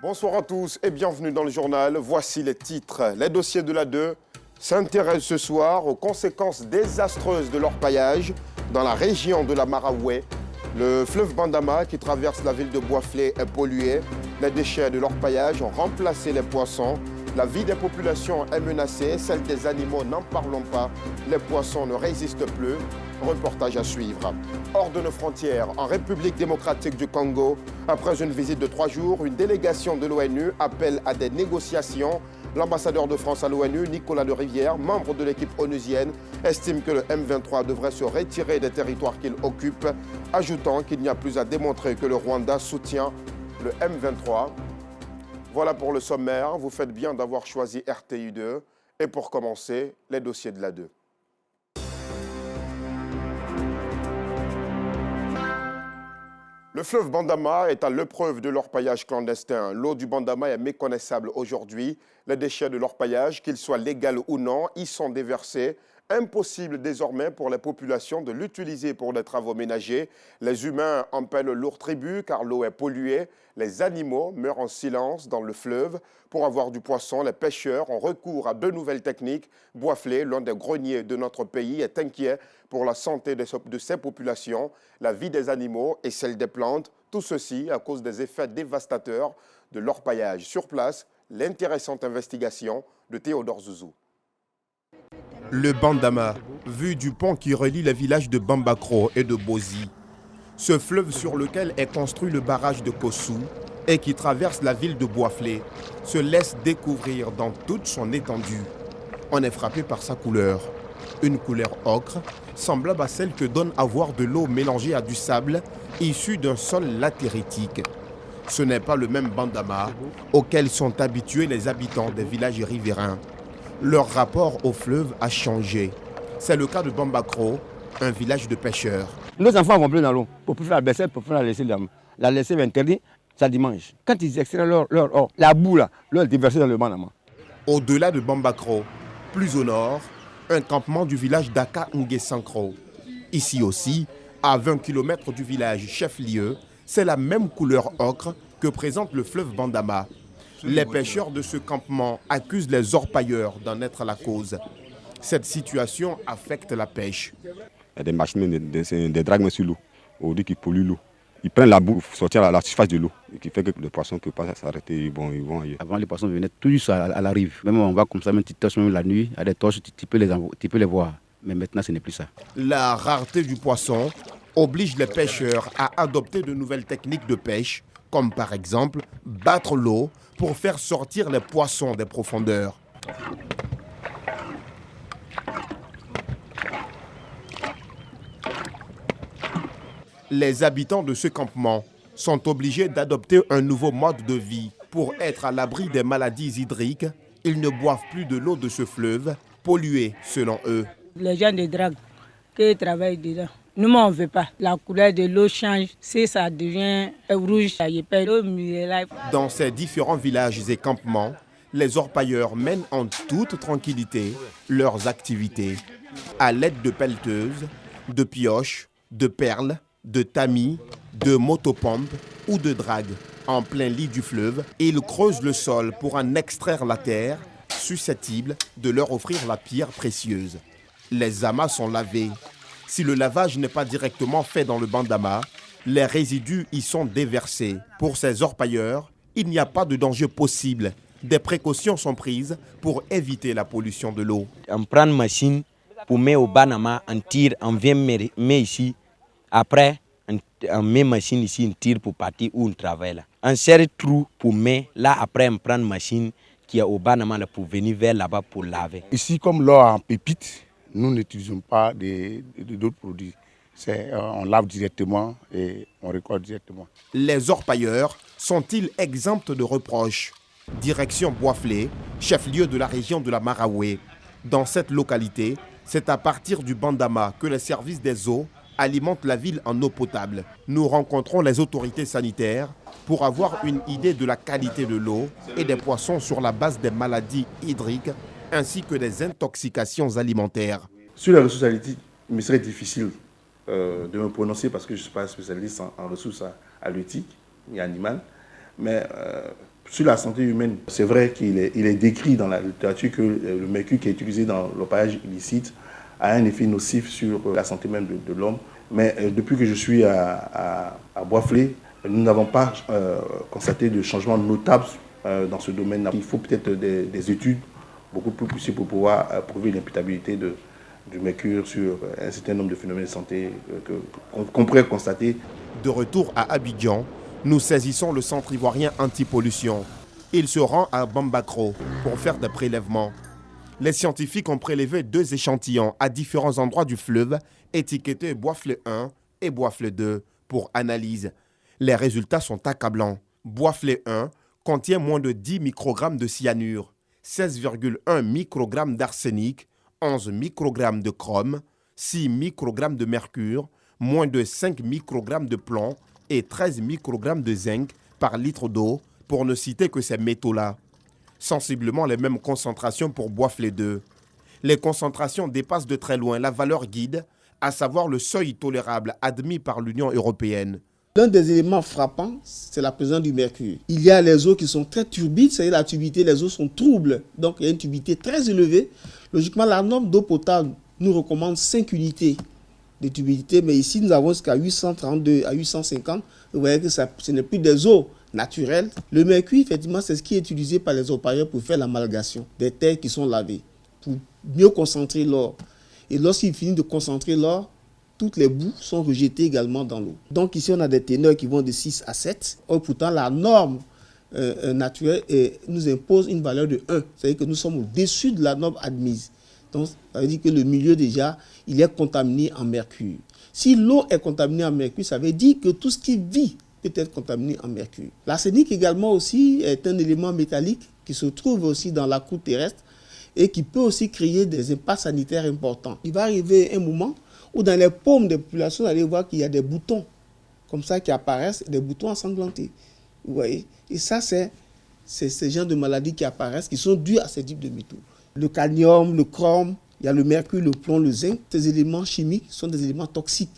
Bonsoir à tous et bienvenue dans le journal. Voici les titres. Les dossiers de la 2 s'intéressent ce soir aux conséquences désastreuses de l'orpaillage dans la région de la Maraoué. Le fleuve Bandama qui traverse la ville de Boisflé est pollué. Les déchets de l'orpaillage ont remplacé les poissons. La vie des populations est menacée, celle des animaux n'en parlons pas. Les poissons ne résistent plus. Reportage à suivre. Hors de nos frontières, en République démocratique du Congo, après une visite de 3 jours, une délégation de l'ONU appelle à des négociations. L'ambassadeur de France à l'ONU, Nicolas de Rivière, membre de l'équipe onusienne, estime que le M23 devrait se retirer des territoires qu'il occupe, ajoutant qu'il n'y a plus à démontrer que le Rwanda soutient le M23. Voilà pour le sommaire. Vous faites bien d'avoir choisi RTI2. Et pour commencer, les dossiers de la 2. Le fleuve Bandama est à l'épreuve de l'orpaillage clandestin. L'eau du Bandama est méconnaissable aujourd'hui. Les déchets de l'orpaillage, qu'ils soient légaux ou non, y sont déversés. Impossible désormais pour les populations de l'utiliser pour des travaux ménagers. Les humains en paient le lourd tribut car l'eau est polluée. Les animaux meurent en silence dans le fleuve. Pour avoir du poisson, les pêcheurs ont recours à de nouvelles techniques. Boisflé, l'un des greniers de notre pays, est inquiet pour la santé de ses populations, la vie des animaux et celle des plantes. Tout ceci à cause des effets dévastateurs de l'orpaillage. Sur place, l'intéressante investigation de Théodore Zouzou. Le Bandama, vu du pont qui relie les villages de Bambakro et de Bozi. Ce fleuve sur lequel est construit le barrage de Kossou et qui traverse la ville de Boisflé se laisse découvrir dans toute son étendue. On est frappé par sa couleur. Une couleur ocre, semblable à celle que donne avoir de l'eau mélangée à du sable, issue d'un sol latéritique. Ce n'est pas le même Bandama auquel sont habitués les habitants des villages riverains. Leur rapport au fleuve a changé. C'est le cas de Bambakro, un village de pêcheurs. Nos enfants vont plus dans l'eau. Pour faire la baisser, pour faire la laisser interdit, ça dimanche. Quand ils extraient leur or, la boue là, leur déverser dans le Bandama. Au-delà de Bambakro, plus au nord, un campement du village d'Aka Ngesankro. Ici aussi, à 20 km du village chef-lieu, c'est la même couleur ocre que présente le fleuve Bandama. Les pêcheurs de ce campement accusent les orpailleurs d'en être la cause. Cette situation affecte la pêche. Il y a des machines, des dragues sur l'eau, on dit qu'ils polluent l'eau. Ils prennent la boue pour sortir à la surface de l'eau, ce qui fait que les poissons ne peuvent pas s'arrêter, ils vont ailleurs. Avant, les poissons venaient toujours à la rive. Même on va comme ça, même tu torches même la nuit, à des torches, tu peux les voir. Mais maintenant, ce n'est plus ça. La rareté du poisson oblige les pêcheurs à adopter de nouvelles techniques de pêche, comme par exemple battre l'eau pour faire sortir les poissons des profondeurs. Les habitants de ce campement sont obligés d'adopter un nouveau mode de vie. Pour être à l'abri des maladies hydriques, ils ne boivent plus de l'eau de ce fleuve, polluée selon eux. Les gens de drague qui travaillent dedans, nous, on ne veut pas. La couleur de l'eau change. Si ça devient rouge, ça y est, l'eau minéral. Dans ces différents villages et campements, les orpailleurs mènent en toute tranquillité leurs activités. À l'aide de pelleteuses, de pioches, de perles, de tamis, de motopompes ou de dragues. En plein lit du fleuve, ils creusent le sol pour en extraire la terre, susceptible de leur offrir la pierre précieuse. Les amas sont lavés. Si le lavage n'est pas directement fait dans le Bandama, les résidus y sont déversés. Pour ces orpailleurs, il n'y a pas de danger possible. Des précautions sont prises pour éviter la pollution de l'eau. On prend une machine pour mettre au Bandama, on tire, on vient mettre ici. Après, on met machine ici, on tire pour partir où on travaille. Là. On serre trou pour mettre. Là, après, on prend une machine qui est au Bandama pour venir vers là-bas pour laver. Ici, comme l'eau en pépite, nous n'utilisons pas d'autres produits. On lave directement et on récolte directement. Les orpailleurs sont-ils exempts de reproches? Direction Boisflé, chef-lieu de la région de la Maraoué. Dans cette localité, c'est à partir du Bandama que les services des eaux alimentent la ville en eau potable. Nous rencontrons les autorités sanitaires pour avoir une idée de la qualité de l'eau et des poissons sur la base des maladies hydriques ainsi que des intoxications alimentaires. Sur les ressources halieutiques, il me serait difficile de me prononcer parce que je ne suis pas spécialiste en ressources halieutiques et animales. Mais sur la santé humaine, c'est vrai qu'il est décrit dans la littérature que le mercure qui est utilisé dans l'orpaillage illicite a un effet nocif sur la santé même de l'homme. Mais depuis que je suis à Boisflé, nous n'avons pas constaté de changement notable dans ce domaine-là. Il faut peut-être des études beaucoup plus poussées pour pouvoir prouver l'imputabilité du mercure sur un certain nombre de phénomènes de santé qu'on pourrait constater. De retour à Abidjan, nous saisissons le centre ivoirien anti-pollution. Il se rend à Bambacro pour faire des prélèvements. Les scientifiques ont prélevé 2 échantillons à différents endroits du fleuve, étiquetés Boisflé 1 et Boisflé 2 pour analyse. Les résultats sont accablants. Boisflé 1 contient moins de 10 microgrammes de cyanure, 16,1 microgrammes d'arsenic, 11 microgrammes de chrome, 6 microgrammes de mercure, moins de 5 microgrammes de plomb et 13 microgrammes de zinc par litre d'eau, pour ne citer que ces métaux-là. Sensiblement les mêmes concentrations pour Boisflé 2. Les concentrations dépassent de très loin la valeur guide, à savoir le seuil tolérable admis par l'Union européenne. L'un des éléments frappants, c'est la présence du mercure. Il y a les eaux qui sont très turbides, c'est-à-dire la turbidité, les eaux sont troubles. Donc il y a une turbidité très élevée. Logiquement, la norme d'eau potable nous recommande 5 unités de turbidité, mais ici nous avons jusqu'à 832 à 850. Vous voyez que ce n'est plus des eaux naturelles. Le mercure, effectivement, c'est ce qui est utilisé par les orpailleurs pour faire l'amalgation des terres qui sont lavées, pour mieux concentrer l'or. Et lorsqu'il finit de concentrer l'or, toutes les boues sont rejetées également dans l'eau. Donc ici, on a des teneurs qui vont de 6 à 7. Or, pourtant, la norme naturelle nous impose une valeur de 1. C'est-à-dire que nous sommes au-dessus de la norme admise. Donc, ça veut dire que le milieu, déjà, il est contaminé en mercure. Si l'eau est contaminée en mercure, ça veut dire que tout ce qui vit peut être contaminé en mercure. L'arsenic également aussi est un élément métallique qui se trouve aussi dans la croûte terrestre et qui peut aussi créer des impacts sanitaires importants. Il va arriver un moment où dans les paumes des populations, vous allez voir qu'il y a des boutons comme ça qui apparaissent, des boutons ensanglantés. Vous voyez? Et ça, c'est ces genres de maladies qui apparaissent, qui sont dues à ces types de métaux. Le cadmium, le chrome, il y a le mercure, le plomb, le zinc. Ces éléments chimiques sont des éléments toxiques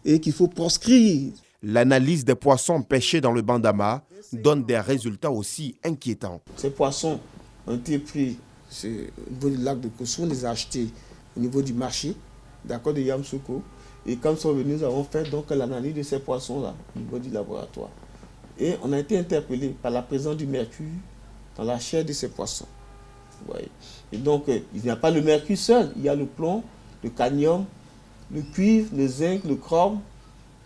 et qu'il faut proscrire. L'analyse des poissons pêchés dans le Bandama donne des résultats aussi inquiétants. Ces poissons ont été pris au niveau du lac de Kossou, on les a achetés au niveau du marché, d'accord, de Yamoussoukro. Et comme sont venus, nous avons fait donc l'analyse de ces poissons-là au niveau du laboratoire. Et on a été interpellé par la présence du mercure dans la chair de ces poissons. Vous voyez. Et donc, il n'y a pas le mercure seul, il y a le plomb, le cadmium, le cuivre, le zinc, le chrome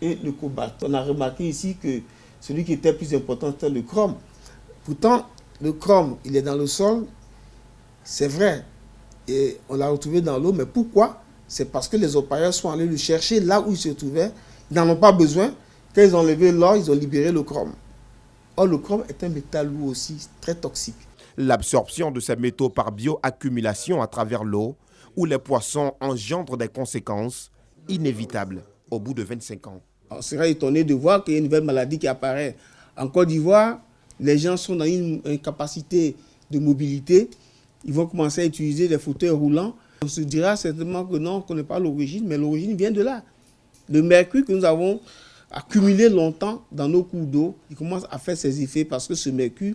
et le cobalt. On a remarqué ici que celui qui était plus important, c'était le chrome. Pourtant, le chrome, il est dans le sol, c'est vrai, et on l'a retrouvé dans l'eau, mais pourquoi? C'est parce que les orpailleurs sont allés le chercher là où il se trouvait, ils n'en ont pas besoin. Quand ils ont enlevé l'or, ils ont libéré le chrome. Or, le chrome est un métal lui aussi très toxique. L'absorption de ces métaux par bioaccumulation à travers l'eau, où les poissons engendrent des conséquences inévitables au bout de 25 ans. On serait étonné de voir qu'il y a une nouvelle maladie qui apparaît. En Côte d'Ivoire, les gens sont dans une incapacité de mobilité. Ils vont commencer à utiliser des fauteuils roulants. On se dira certainement que non, on ne connaît pas l'origine, mais l'origine vient de là. Le mercure que nous avons accumulé longtemps dans nos cours d'eau, il commence à faire ses effets parce que ce mercure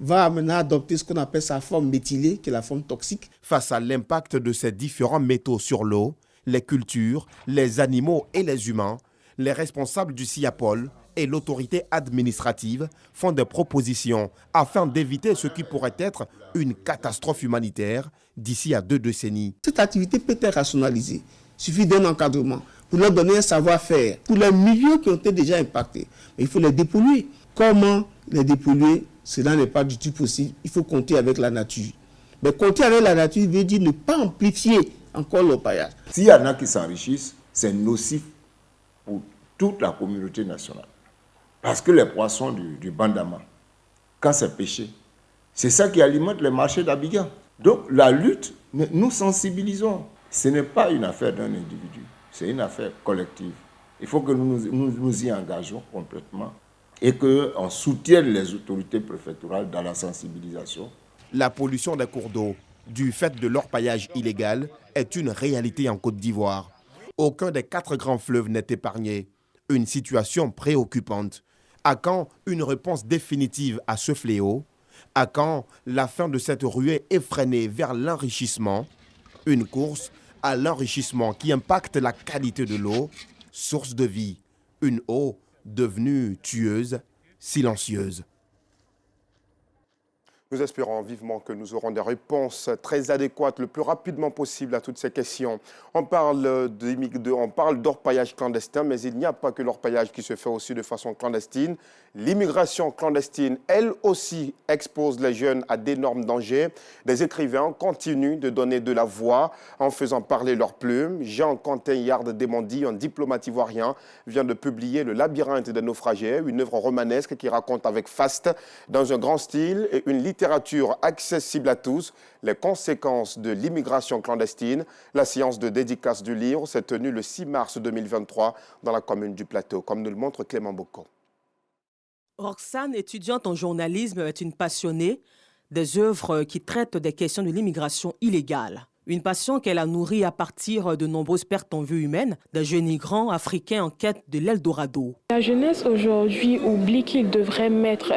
va amener à adopter ce qu'on appelle sa forme méthylée, qui est la forme toxique. Face à l'impact de ces différents métaux sur l'eau, les cultures, les animaux et les humains, les responsables du CIAPOL et l'autorité administrative font des propositions afin d'éviter ce qui pourrait être une catastrophe humanitaire d'ici à 2 décennies. Cette activité peut être rationalisée. Il suffit d'un encadrement pour leur donner un savoir-faire. Pour les milieux qui ont été déjà impactés, mais il faut les dépolluer. Comment les dépolluer? Cela n'est pas du tout possible. Il faut compter avec la nature. Mais compter avec la nature veut dire ne pas amplifier encore l'orpaillage. S'il y en a qui s'enrichissent, c'est nocif pour toute la communauté nationale. Parce que les poissons du Bandama, quand c'est pêché, c'est ça qui alimente les marchés d'Abidjan. Donc la lutte, nous sensibilisons. Ce n'est pas une affaire d'un individu, c'est une affaire collective. Il faut que nous y engageons complètement et qu'on soutienne les autorités préfectorales dans la sensibilisation. La pollution des cours d'eau, du fait de l'orpaillage illégal, est une réalité en Côte d'Ivoire. Aucun des 4 grands fleuves n'est épargné. Une situation préoccupante. À quand une réponse définitive à ce fléau? À quand la fin de cette ruée effrénée vers l'enrichissement? Une course à l'enrichissement qui impacte la qualité de l'eau, source de vie. Une eau devenue tueuse, silencieuse. Nous espérons vivement que nous aurons des réponses très adéquates le plus rapidement possible à toutes ces questions. On parle d'orpaillage clandestin, mais il n'y a pas que l'orpaillage qui se fait aussi de façon clandestine. L'immigration clandestine, elle aussi, expose les jeunes à d'énormes dangers. Des écrivains continuent de donner de la voix en faisant parler leurs plumes. Jean-Quentin Yard-Demondi, un diplomate ivoirien, vient de publier Le labyrinthe des naufragés, une œuvre romanesque qui raconte avec faste, dans un grand style et une littérature accessible à tous, les conséquences de l'immigration clandestine. La séance de dédicace du livre s'est tenue le 6 mars 2023 dans la commune du Plateau, comme nous le montre Clément Bocco. Roxane, étudiante en journalisme, est une passionnée des œuvres qui traitent des questions de l'immigration illégale. Une passion qu'elle a nourrie à partir de nombreuses pertes en vie humaine des jeunes migrants africains en quête de l'Eldorado. La jeunesse aujourd'hui oublie qu'ils devraient mettre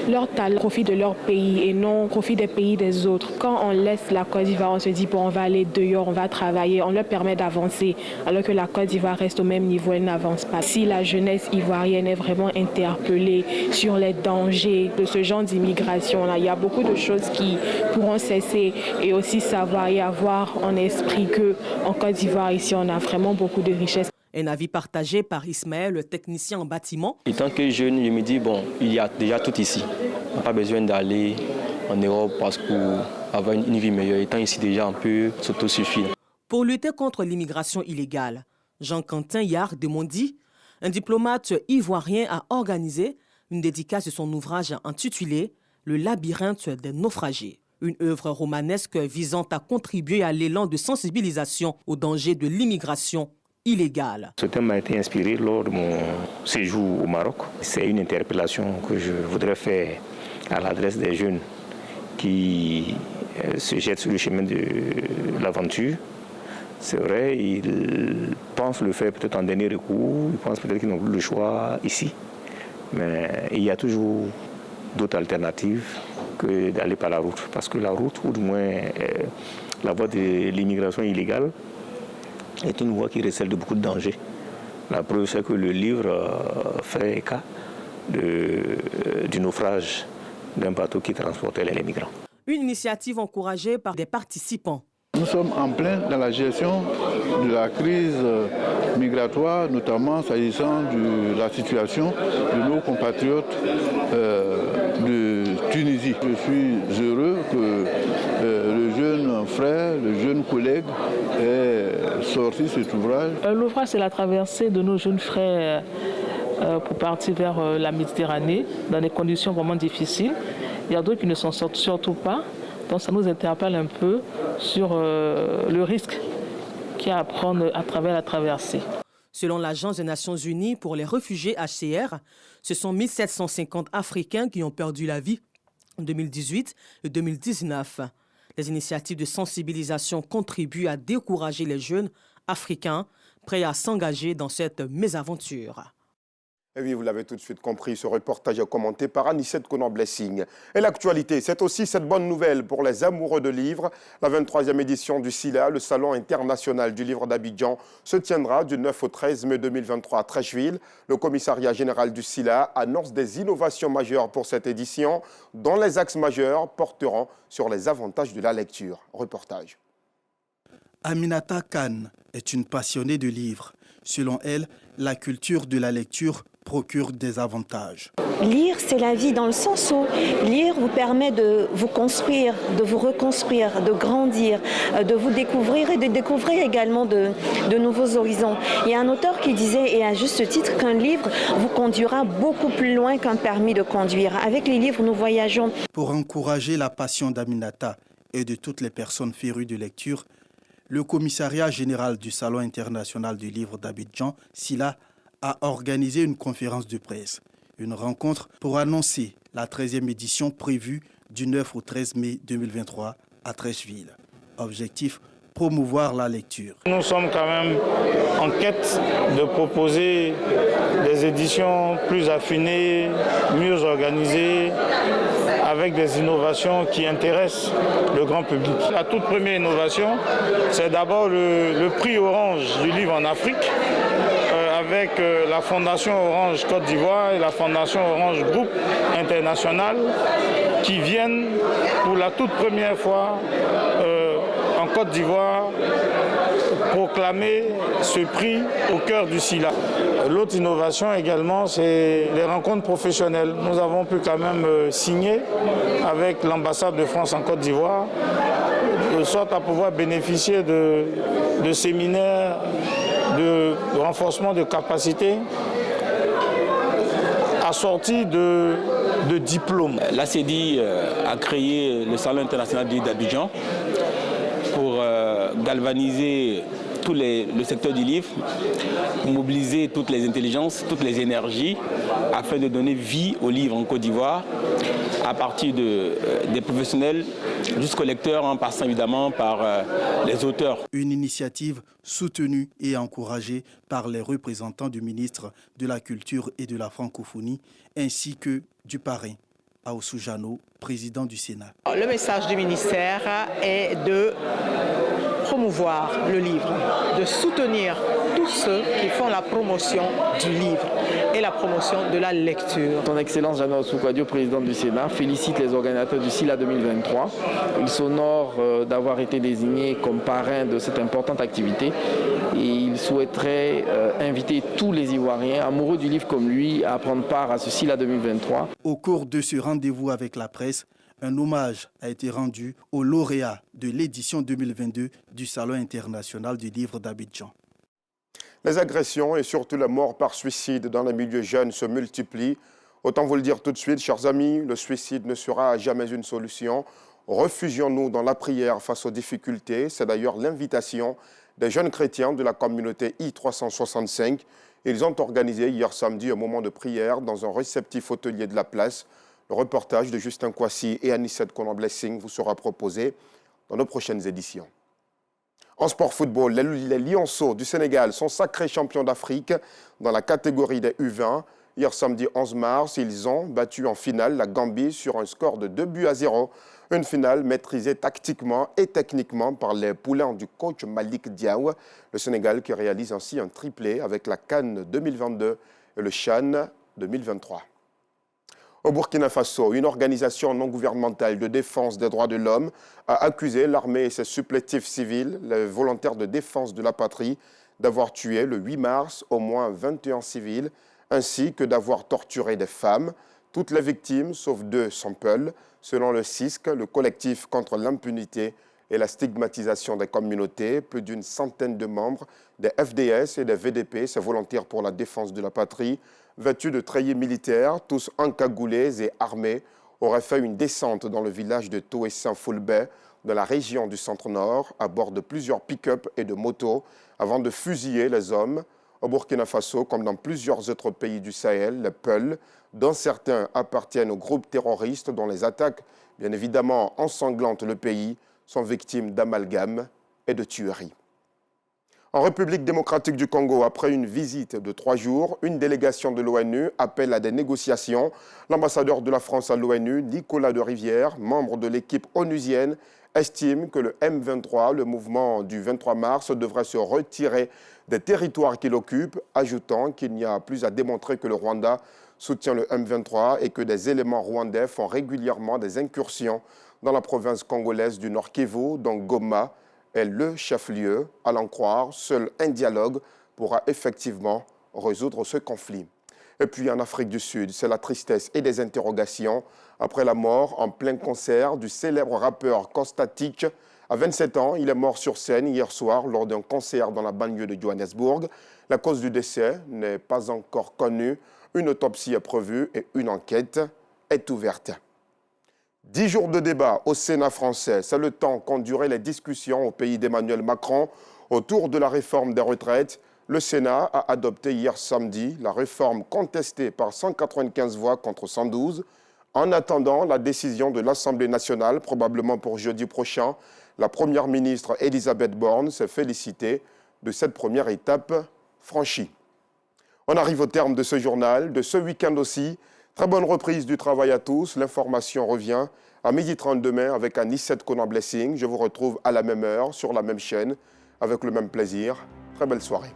leur talent au profit de leur pays et non au profit des pays des autres. Quand on laisse la Côte d'Ivoire, on se dit bon, on va aller dehors, on va travailler, on leur permet d'avancer, alors que la Côte d'Ivoire reste au même niveau, elle n'avance pas. Si la jeunesse ivoirienne est vraiment interpellée sur les dangers de ce genre d'immigration-là, il y a beaucoup de choses qui pourront cesser et aussi savoir et avoir en esprit qu'en Côte d'Ivoire, ici, on a vraiment beaucoup de richesses. Un avis partagé par Ismaël, le technicien en bâtiment. En tant que jeune, je me dis, bon, il y a déjà tout ici. On n'a pas besoin d'aller en Europe pour avoir une vie meilleure. Étant ici déjà, on peut s'autosuffire. Pour lutter contre l'immigration illégale, Jean-Quentin Yard-Demondi, un diplomate ivoirien, a organisé une dédicace de son ouvrage intitulé « Le labyrinthe des naufragés ». Une œuvre romanesque visant à contribuer à l'élan de sensibilisation au danger de l'immigration illégale. Ce thème m'a été inspiré lors de mon séjour au Maroc. C'est une interpellation que je voudrais faire à l'adresse des jeunes qui se jettent sur le chemin de l'aventure. C'est vrai, ils pensent le faire peut-être en dernier recours, ils pensent peut-être qu'ils n'ont plus le choix ici. Mais il y a toujours d'autres alternatives que d'aller par la route. Parce que la route, ou du moins la voie de l'immigration illégale, est une voie qui recèle de beaucoup de dangers. La preuve, c'est que le livre fait cas du naufrage d'un bateau qui transportait les migrants. Une initiative encouragée par des participants. Nous sommes en plein dans la gestion de la crise migratoire, notamment s'agissant de la situation de nos compatriotes de Tunisie. Je suis heureux que le jeune frère, le jeune collègue ait sorti cet ouvrage. L'ouvrage, c'est la traversée de nos jeunes frères pour partir vers la Méditerranée dans des conditions vraiment difficiles. Il y a d'autres qui ne s'en sortent surtout pas. Donc ça nous interpelle un peu sur le risque qu'il y a à prendre à travers la traversée. Selon l'Agence des Nations Unies pour les réfugiés HCR, ce sont 1750 Africains qui ont perdu la vie en 2018 et 2019. Les initiatives de sensibilisation contribuent à décourager les jeunes Africains prêts à s'engager dans cette mésaventure. Et oui, vous l'avez tout de suite compris, ce reportage est commenté par Anissette Conan-Blessing. Et l'actualité, c'est aussi cette bonne nouvelle pour les amoureux de livres. La 23e édition du SILA, le Salon international du livre d'Abidjan, se tiendra du 9 au 13 mai 2023 à Treichville. Le commissariat général du SILA annonce des innovations majeures pour cette édition, dont les axes majeurs porteront sur les avantages de la lecture. Reportage. Aminata Khan est une passionnée de livres. Selon elle, la culture de la lecture procure des avantages. Lire, c'est la vie dans le sens où lire vous permet de vous construire, de vous reconstruire, de grandir, de vous découvrir et de découvrir également de nouveaux horizons. Il y a un auteur qui disait, et à juste titre, qu'un livre vous conduira beaucoup plus loin qu'un permis de conduire. Avec les livres, nous voyageons. Pour encourager la passion d'Aminata et de toutes les personnes férues de lecture, le commissariat général du Salon international du livre d'Abidjan, SILA, a organisé une conférence de presse. Une rencontre pour annoncer la 13e édition prévue du 9 au 13 mai 2023 à Treichville. Objectif, promouvoir la lecture. Nous sommes quand même en quête de proposer des éditions plus affinées, mieux organisées, avec des innovations qui intéressent le grand public. La toute première innovation, c'est d'abord le prix Orange du livre en Afrique, avec la Fondation Orange Côte d'Ivoire et la Fondation Orange Groupe International, qui viennent pour la toute première fois en Côte d'Ivoire proclamer ce prix au cœur du SILA. L'autre innovation également, c'est les rencontres professionnelles. Nous avons pu quand même signer avec l'ambassade de France en Côte d'Ivoire, de sorte à pouvoir bénéficier de séminaires de renforcement de capacités assortis de diplômes. La CEDI a créé le Salon international du livre d'Abidjan pour galvaniser tout le secteur du livre, mobiliser toutes les intelligences, toutes les énergies, afin de donner vie au livre en Côte d'Ivoire, à partir des professionnels jusqu'aux lecteurs, en passant évidemment par les auteurs. Une initiative soutenue et encouragée par les représentants du ministre de la Culture et de la Francophonie, ainsi que du parrain, Aoussou Jano, président du Sénat. Le message du ministère est de promouvoir le livre, de soutenir tous ceux qui font la promotion du livre et la promotion de la lecture. Son Excellence Jeanne Ossou-Kouadio, président du Sénat, félicite les organisateurs du SILA 2023. Il s'honore d'avoir été désigné comme parrain de cette importante activité et il souhaiterait inviter tous les Ivoiriens amoureux du livre comme lui à prendre part à ce SILA 2023. Au cours de ce rendez-vous avec la presse, un hommage a été rendu aux lauréats de l'édition 2022 du Salon international du livre d'Abidjan. Les agressions et surtout la mort par suicide dans les milieux jeunes se multiplient. Autant vous le dire tout de suite, chers amis, le suicide ne sera jamais une solution. Refugions-nous dans la prière face aux difficultés. C'est d'ailleurs l'invitation des jeunes chrétiens de la communauté I365. Ils ont organisé hier samedi un moment de prière dans un réceptif hôtelier de la place. Le reportage de Justin Kwasi et Anissette Konan-Blessing vous sera proposé dans nos prochaines éditions. En sport football, les Lionceaux du Sénégal sont sacrés champions d'Afrique dans la catégorie des U20. Hier samedi 11 mars, ils ont battu en finale la Gambie sur un score de 2-0. Une finale maîtrisée tactiquement et techniquement par les poulains du coach Malik Diaw. Le Sénégal qui réalise ainsi un triplé avec la CAN 2022 et le CHAN 2023. Au Burkina Faso, une organisation non gouvernementale de défense des droits de l'homme a accusé l'armée et ses supplétifs civils, les volontaires de défense de la patrie, d'avoir tué le 8 mars au moins 21 civils, ainsi que d'avoir torturé des femmes. Toutes les victimes, sauf 2, sont peules, selon le CISC, le collectif contre l'impunité et la stigmatisation des communautés. Plus d'une centaine de membres des FDS et des VDP, ces volontaires pour la défense de la patrie, vêtus de treillis militaires, tous encagoulés et armés, auraient fait une descente dans le village de Toessin-Foulbé, dans la région du centre-nord, à bord de plusieurs pick-up et de motos, avant de fusiller les hommes. Au Burkina Faso, comme dans plusieurs autres pays du Sahel, les Peuls, dont certains appartiennent aux groupes terroristes dont les attaques, bien évidemment, ensanglantent le pays, sont victimes d'amalgames et de tueries. En République démocratique du Congo, après une visite de 3 jours, une délégation de l'ONU appelle à des négociations. L'ambassadeur de la France à l'ONU, Nicolas de Rivière, membre de l'équipe onusienne, estime que le M23, le mouvement du 23 mars, devrait se retirer des territoires qu'il occupe, ajoutant qu'il n'y a plus à démontrer que le Rwanda soutient le M23 et que des éléments rwandais font régulièrement des incursions dans la province congolaise du Nord Kivu, dont Goma est le chef-lieu. À l'en croire, seul un dialogue pourra effectivement résoudre ce conflit. Et puis en Afrique du Sud, c'est la tristesse et des interrogations après la mort en plein concert du célèbre rappeur Costatique. À 27 ans, il est mort sur scène hier soir lors d'un concert dans la banlieue de Johannesburg. La cause du décès n'est pas encore connue. Une autopsie est prévue et une enquête est ouverte. 10 jours de débat au Sénat français, c'est le temps qu'ont duré les discussions au pays d'Emmanuel Macron autour de la réforme des retraites. Le Sénat a adopté hier samedi la réforme contestée par 195 voix contre 112. En attendant la décision de l'Assemblée nationale, probablement pour jeudi prochain, La première ministre Elisabeth Borne s'est félicitée de cette première étape franchie. On arrive au terme de ce journal, de ce week-end aussi. Très bonne reprise du travail à tous. L'information revient à 12h30 demain avec Anissette Conan-Blessing. Je vous retrouve à la même heure, sur la même chaîne, avec le même plaisir. Très belle soirée.